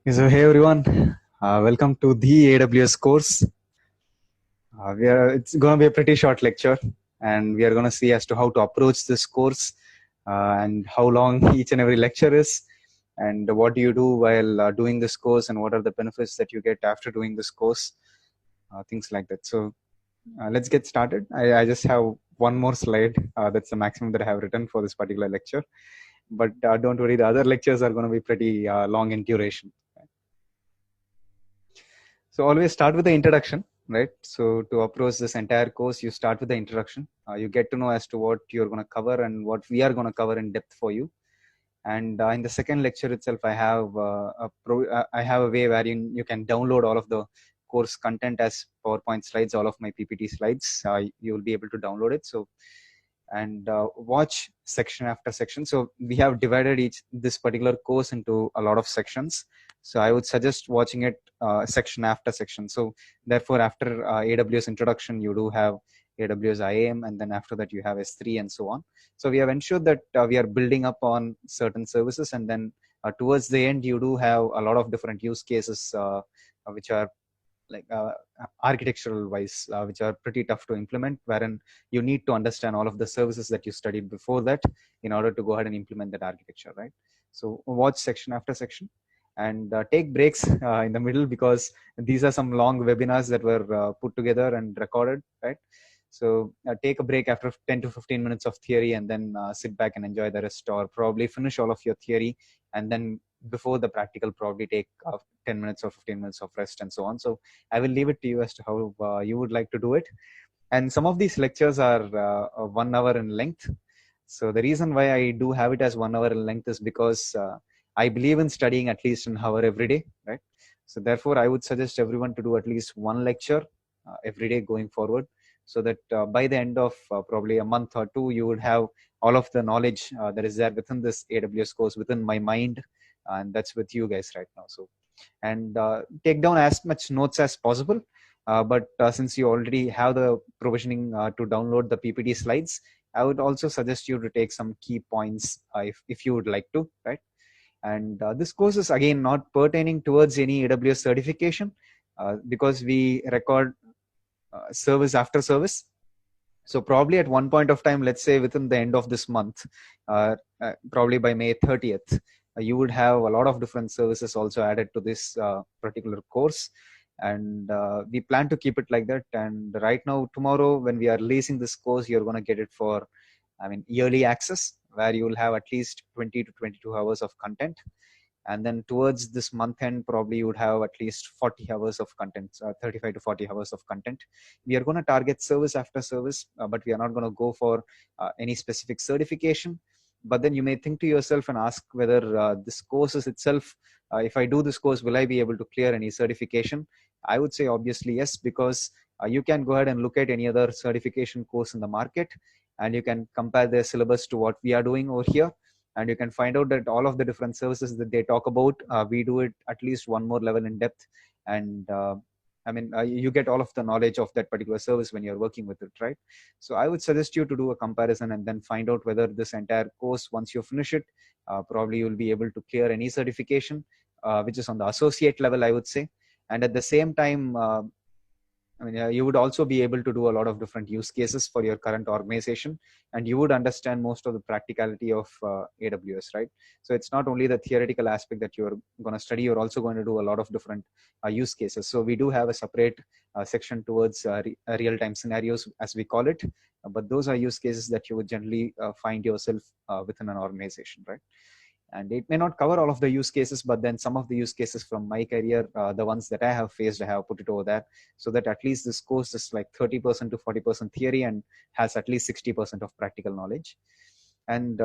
So hey everyone, welcome to the AWS course. It's going to be a pretty short lecture, and we are going to see as to how to approach this course, and how long each and every lecture is, and what do you do while doing this course, and what are the benefits that you get after doing this course, things like that. So let's get started. I just have one more slide. That's the maximum that I have written for this particular lecture. But don't worry, the other lectures are going to be pretty long in duration. So always start with the introduction, right? So to approach this entire course, you start with the introduction. You get to know as to what you're going to cover and what we are going to cover in depth for you. And in the second lecture itself, I have a way where you can download all of the course content as PowerPoint slides, all of my PPT slides. You will be able to download it. So and watch section after section. So we have divided this particular course into a lot of sections. So I would suggest watching it section after section. So therefore, after AWS introduction, you do have AWS IAM, and then after that you have S3 and so on. So we have ensured that we are building up on certain services, and then towards the end, you do have a lot of different use cases which are like architectural wise, which are pretty tough to implement, wherein you need to understand all of the services that you studied before that in order to go ahead and implement that architecture, right? So watch section after section, and take breaks in the middle, because these are some long webinars that were put together and recorded, right? So take a break after 10 to 15 minutes of theory, and then sit back and enjoy the rest, or probably finish all of your theory, and then before the practical, probably take 10 minutes or 15 minutes of rest and so on. So I will leave it to you as to how you would like to do it. And some of these lectures are 1 hour in length. So the reason why I do have it as 1 hour in length is because I believe in studying at least an hour every day, right? So therefore, I would suggest everyone to do at least one lecture every day going forward, so that by the end of probably a month or two, you would have all of the knowledge that is there within this AWS course, within my mind, and that's with you guys right now. So and take down as much notes as possible. But since you already have the provisioning to download the PPT slides, I would also suggest you to take some key points if you would like to, right? And this course is again not pertaining towards any AWS certification, because we record service after service. So probably at one point of time, let's say within the end of this month, probably by May 30th, you would have a lot of different services also added to this particular course. And we plan to keep it like that. And right now, tomorrow, when we are releasing this course, you're going to get it for, yearly access, where you will have at least 20 to 22 hours of content. And then towards this month end, probably you would have at least 40 hours of content, 35 to 40 hours of content. We are going to target service after service, but we are not going to go for any specific certification. But then you may think to yourself and ask whether this course is itself, if I do this course, will I be able to clear any certification? I would say obviously yes, because you can go ahead and look at any other certification course in the market, and you can compare their syllabus to what we are doing over here, and you can find out that all of the different services that they talk about, we do it at least one more level in depth. And you get all of the knowledge of that particular service when you're working with it, right? So I would suggest you to do a comparison and then find out whether this entire course, once you finish it, probably you'll be able to clear any certification which is on the associate level, I would say. And at the same time, you would also be able to do a lot of different use cases for your current organization, and you would understand most of the practicality of AWS, right? So it's not only the theoretical aspect that you're going to study, you're also going to do a lot of different use cases. So we do have a separate section towards real-time scenarios, as we call it, but those are use cases that you would generally find yourself within an organization, right? And it may not cover all of the use cases, but then some of the use cases from my career, the ones that I have faced, I have put it over there, so that at least this course is like 30% to 40% theory and has at least 60% of practical knowledge. And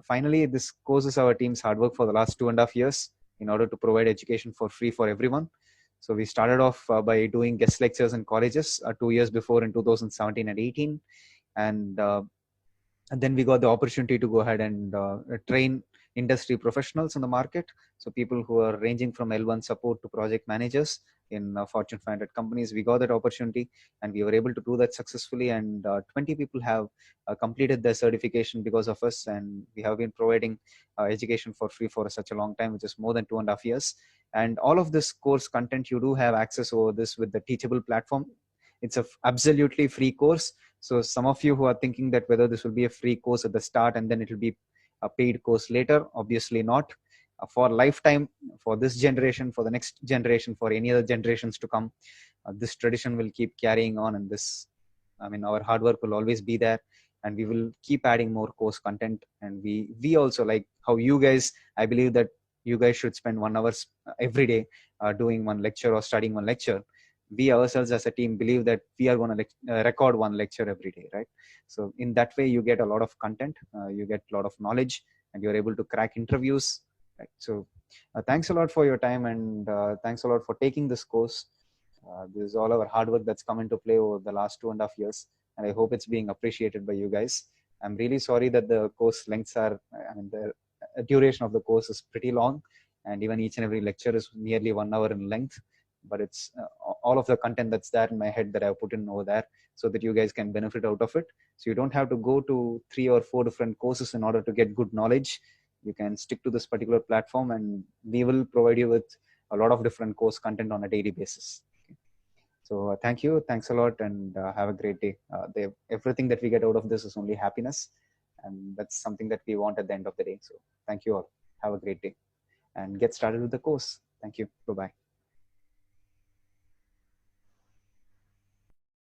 finally, this course is our team's hard work for the last 2.5 years in order to provide education for free for everyone. So we started off by doing guest lectures in colleges 2 years before, in 2017 and 18. And then we got the opportunity to go ahead and train industry professionals in the market. So people who are ranging from L1 support to project managers in Fortune 500 companies, we got that opportunity, and we were able to do that successfully. And 20 people have completed their certification because of us, and we have been providing education for free for such a long time, which is more than 2.5 years. And all of this course content, you do have access over this with the Teachable platform. It's a absolutely free course. So some of you who are thinking that whether this will be a free course at the start and then it will be a paid course later, obviously not. For lifetime, for this generation, for the next generation, for any other generations to come, this tradition will keep carrying on, and this, I mean, our hard work will always be there, and we will keep adding more course content. And we also, like how you guys, I believe that you guys should spend 1 hour every day doing one lecture or studying one lecture. We ourselves as a team believe that we are going to record one lecture every day, right? So in that way, you get a lot of content, you get a lot of knowledge, and you're able to crack interviews, right? So thanks a lot for your time, and thanks a lot for taking this course. This is all our hard work that's come into play over the last 2.5 years, and I hope it's being appreciated by you guys. I'm really sorry that the course lengths are, I mean, the duration of the course is pretty long, and even each and every lecture is nearly 1 hour in length. But it's all of the content that's there in my head that I've put in over there, so that you guys can benefit out of it. So you don't have to go to 3 or 4 different courses in order to get good knowledge. You can stick to this particular platform, and we will provide you with a lot of different course content on a daily basis. So thank you, thanks a lot, and have a great day. Everything that we get out of this is only happiness, and that's something that we want at the end of the day. So thank you all. Have a great day, and get started with the course. Thank you. Bye bye.